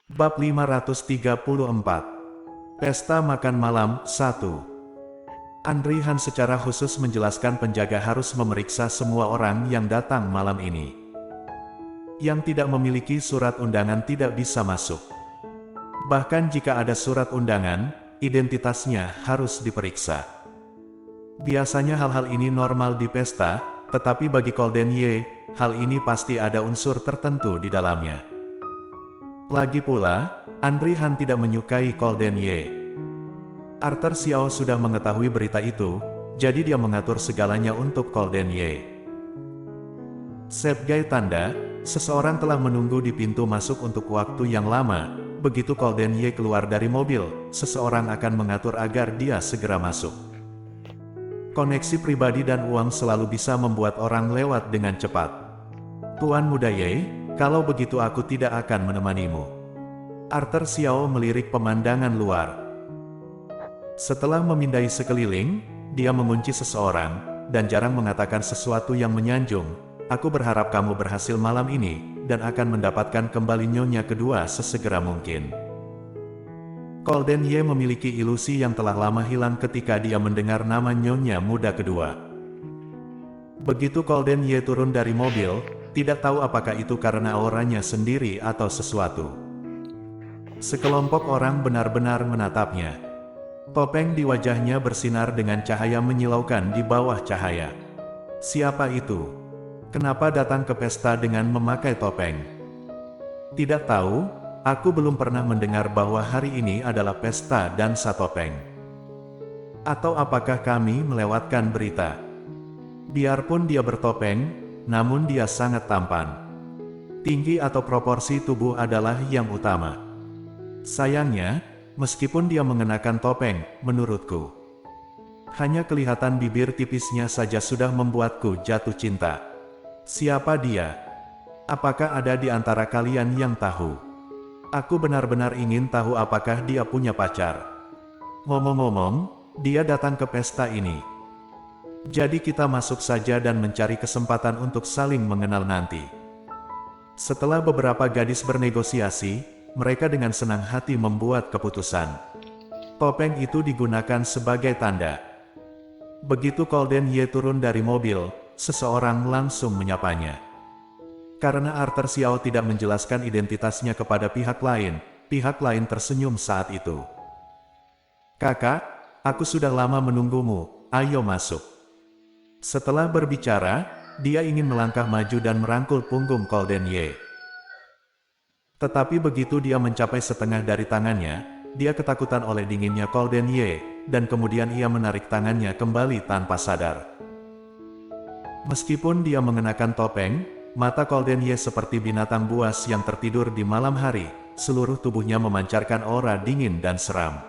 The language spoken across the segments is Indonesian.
Bab 534. Pesta Makan Malam 1. Andri Han secara khusus menjelaskan penjaga harus memeriksa semua orang yang datang malam ini. Yang tidak memiliki surat undangan tidak bisa masuk. Bahkan jika ada surat undangan, identitasnya harus diperiksa. Biasanya hal-hal ini normal di pesta, tetapi bagi Golden Ye, hal ini pasti ada unsur tertentu di dalamnya. Lagi pula, Andri Han tidak menyukai Golden Ye. Arthur Xiao sudah mengetahui berita itu, jadi dia mengatur segalanya untuk Golden Ye. Sebagai tanda, seseorang telah menunggu di pintu masuk untuk waktu yang lama. Begitu Golden Ye keluar dari mobil, seseorang akan mengatur agar dia segera masuk. Koneksi pribadi dan uang selalu bisa membuat orang lewat dengan cepat. Tuan Muda Ye, kalau begitu aku tidak akan menemanimu. Arthur Xiao melirik pemandangan luar. Setelah memindai sekeliling, dia mengunci seseorang, dan jarang mengatakan sesuatu yang menyanjung. Aku berharap kamu berhasil malam ini, dan akan mendapatkan kembali nyonya kedua sesegera mungkin. Golden Ye memiliki ilusi yang telah lama hilang ketika dia mendengar nama nyonya muda kedua. Begitu Golden Ye turun dari mobil, tidak tahu apakah itu karena auranya sendiri atau sesuatu. Sekelompok orang benar-benar menatapnya. Topeng di wajahnya bersinar dengan cahaya menyilaukan di bawah cahaya. Siapa itu? Kenapa datang ke pesta dengan memakai topeng? Tidak tahu, aku belum pernah mendengar bahwa hari ini adalah pesta dansa topeng. Atau apakah kami melewatkan berita? Biarpun dia bertopeng, namun dia sangat tampan. Tinggi atau proporsi tubuh adalah yang utama. Sayangnya, meskipun dia mengenakan topeng, menurutku, hanya kelihatan bibir tipisnya saja sudah membuatku jatuh cinta. Siapa dia? Apakah ada di antara kalian yang tahu? Aku benar-benar ingin tahu apakah dia punya pacar. Ngomong-ngomong, dia datang ke pesta ini. Jadi kita masuk saja dan mencari kesempatan untuk saling mengenal nanti. Setelah beberapa gadis bernegosiasi, mereka dengan senang hati membuat keputusan. Topeng itu digunakan sebagai tanda. Begitu Golden Ye turun dari mobil, seseorang langsung menyapanya. Karena Arthur Xiao tidak menjelaskan identitasnya kepada pihak lain tersenyum saat itu. Kakak, aku sudah lama menunggumu, ayo masuk. Setelah berbicara, dia ingin melangkah maju dan merangkul punggung Golden Ye. Tetapi begitu dia mencapai setengah dari tangannya, dia ketakutan oleh dinginnya Golden Ye, dan kemudian ia menarik tangannya kembali tanpa sadar. Meskipun dia mengenakan topeng, mata Golden Ye seperti binatang buas yang tertidur di malam hari, seluruh tubuhnya memancarkan aura dingin dan seram.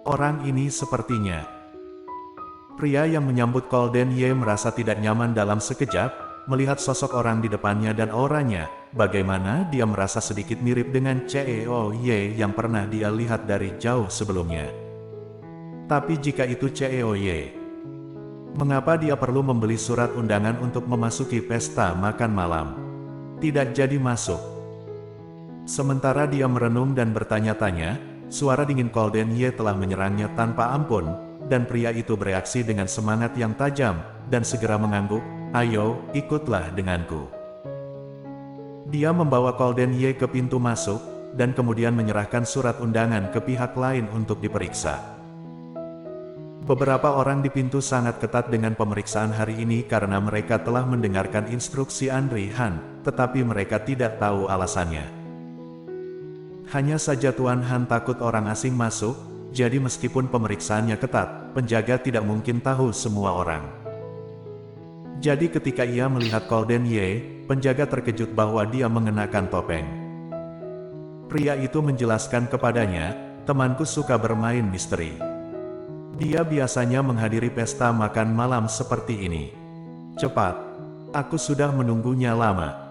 Orang ini sepertinya. Pria yang menyambut Golden Ye merasa tidak nyaman dalam sekejap, melihat sosok orang di depannya dan auranya, bagaimana dia merasa sedikit mirip dengan Cheo Ye yang pernah dia lihat dari jauh sebelumnya. Tapi jika itu Cheo Ye, mengapa dia perlu membeli surat undangan untuk memasuki pesta makan malam? Tidak jadi masuk. Sementara dia merenung dan bertanya-tanya, suara dingin Golden Ye telah menyerangnya tanpa ampun, dan pria itu bereaksi dengan semangat yang tajam, dan segera mengangguk, ayo, ikutlah denganku. Dia membawa Golden Ye ke pintu masuk, dan kemudian menyerahkan surat undangan ke pihak lain untuk diperiksa. Beberapa orang di pintu sangat ketat dengan pemeriksaan hari ini karena mereka telah mendengarkan instruksi Andri Han, tetapi mereka tidak tahu alasannya. Hanya saja Tuan Han takut orang asing masuk, jadi meskipun pemeriksaannya ketat, penjaga tidak mungkin tahu semua orang. Jadi ketika ia melihat Golden Ye, penjaga terkejut bahwa dia mengenakan topeng. Pria itu menjelaskan kepadanya, temanku suka bermain misteri. Dia biasanya menghadiri pesta makan malam seperti ini. Cepat, aku sudah menunggunya lama.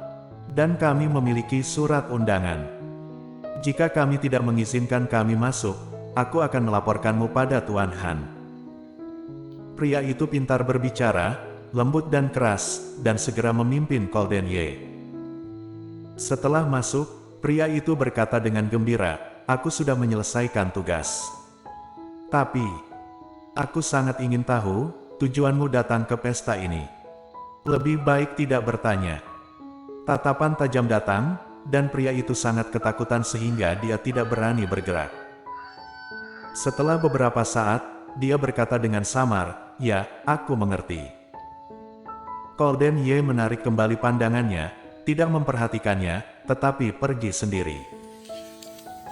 Dan kami memiliki surat undangan. Jika kami tidak mengizinkan kami masuk, aku akan melaporkanmu pada Tuan Han. Pria itu pintar berbicara, lembut dan keras, dan segera memimpin Golden Ye. Setelah masuk, Pria itu berkata dengan gembira, "Aku sudah menyelesaikan tugas. Tapi, aku sangat ingin tahu, tujuanmu datang ke pesta ini." Lebih baik tidak bertanya. Tatapan tajam datang, dan pria itu sangat ketakutan sehingga dia tidak berani bergerak. Setelah beberapa saat, dia berkata dengan samar, "Ya, aku mengerti." Golden Ye menarik kembali pandangannya, tidak memperhatikannya, tetapi pergi sendiri.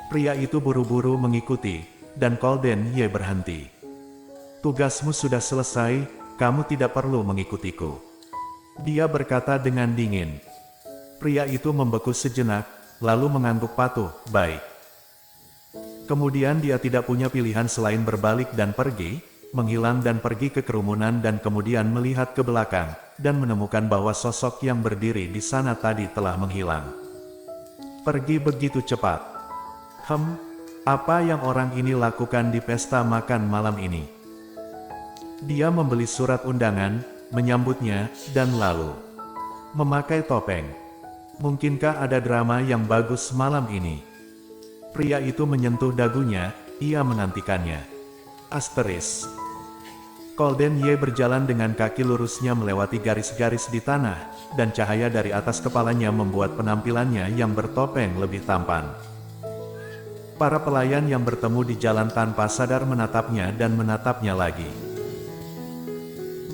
Pria itu buru-buru mengikuti, dan Golden Ye berhenti. "Tugasmu sudah selesai, kamu tidak perlu mengikutiku," dia berkata dengan dingin. Pria itu membeku sejenak, lalu mengangguk patuh, "Baik." Kemudian dia tidak punya pilihan selain berbalik dan pergi, menghilang dan pergi ke kerumunan dan kemudian melihat ke belakang, dan menemukan bahwa sosok yang berdiri di sana tadi telah menghilang. Pergi begitu cepat. Apa yang orang ini lakukan di pesta makan malam ini? Dia membeli surat undangan, menyambutnya, dan lalu memakai topeng. Mungkinkah ada drama yang bagus malam ini? Pria itu menyentuh dagunya, ia menantikannya. Golden Ye berjalan dengan kaki lurusnya melewati garis-garis di tanah, dan cahaya dari atas kepalanya membuat penampilannya yang bertopeng lebih tampan. Para pelayan yang bertemu di jalan tanpa sadar menatapnya dan menatapnya lagi.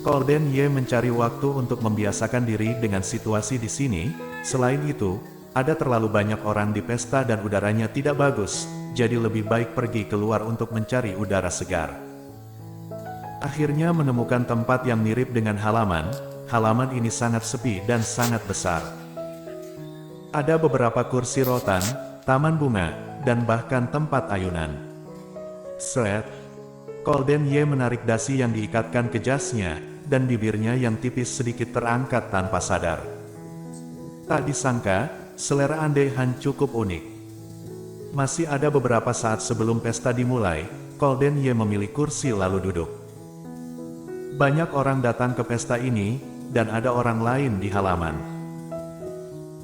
Golden Ye mencari waktu untuk membiasakan diri dengan situasi di sini. Selain itu, ada terlalu banyak orang di pesta dan udaranya tidak bagus, jadi lebih baik pergi keluar untuk mencari udara segar. Akhirnya menemukan tempat yang mirip dengan halaman. Halaman ini sangat sepi dan sangat besar. Ada beberapa kursi rotan, taman bunga, dan bahkan tempat ayunan. Golden Ye menarik dasi yang diikatkan ke jasnya, dan bibirnya yang tipis sedikit terangkat tanpa sadar. Tak disangka, selera Ande Han cukup unik. Masih ada beberapa saat sebelum pesta dimulai, Golden Ye memilih kursi lalu duduk. Banyak orang datang ke pesta ini, dan ada orang lain di halaman.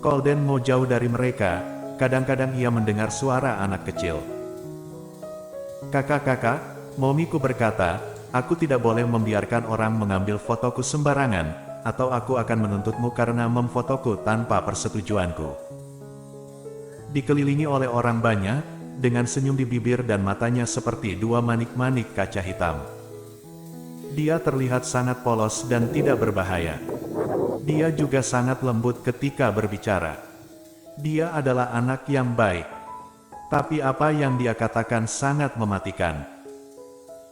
Golden mau jauh dari mereka, kadang-kadang ia mendengar suara anak kecil. "Kakak-kakak," momiku berkata, "aku tidak boleh membiarkan orang mengambil fotoku sembarangan, atau aku akan menuntutmu karena memfotoku tanpa persetujuanku." Dikelilingi oleh orang banyak, dengan senyum di bibir dan matanya seperti dua manik-manik kaca hitam. Dia terlihat sangat polos dan tidak berbahaya. Dia juga sangat lembut ketika berbicara. Dia adalah anak yang baik. Tapi apa yang dia katakan sangat mematikan.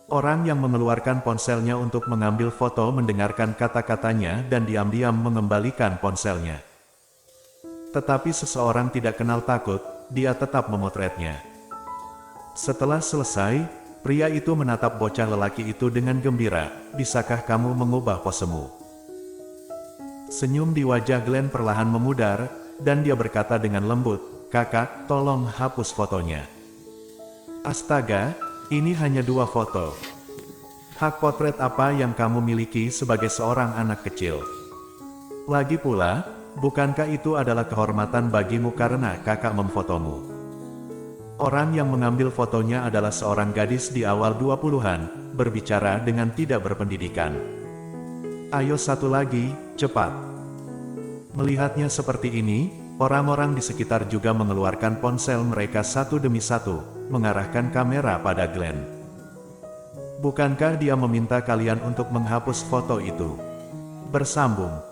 Orang yang mengeluarkan ponselnya untuk mengambil foto mendengarkan kata-katanya dan diam-diam mengembalikan ponselnya. Tetapi seseorang tidak kenal takut, dia tetap memotretnya. Setelah selesai, pria itu menatap bocah lelaki itu dengan gembira. "Bisakah kamu mengubah posemu?" Senyum di wajah Glenn perlahan memudar, dan dia berkata dengan lembut, "Kakak, tolong hapus fotonya." "Astaga, ini hanya 2 foto. Hak potret apa yang kamu miliki sebagai seorang anak kecil? Lagi pula, bukankah itu adalah kehormatan bagimu karena kakak memfotomu?" Orang yang mengambil fotonya adalah seorang gadis di awal 20-an, berbicara dengan tidak berpendidikan. "Ayo satu lagi, cepat." Melihatnya seperti ini, orang-orang di sekitar juga mengeluarkan ponsel mereka satu demi satu, mengarahkan kamera pada Glenn. "Bukankah dia meminta kalian untuk menghapus foto itu?" Bersambung.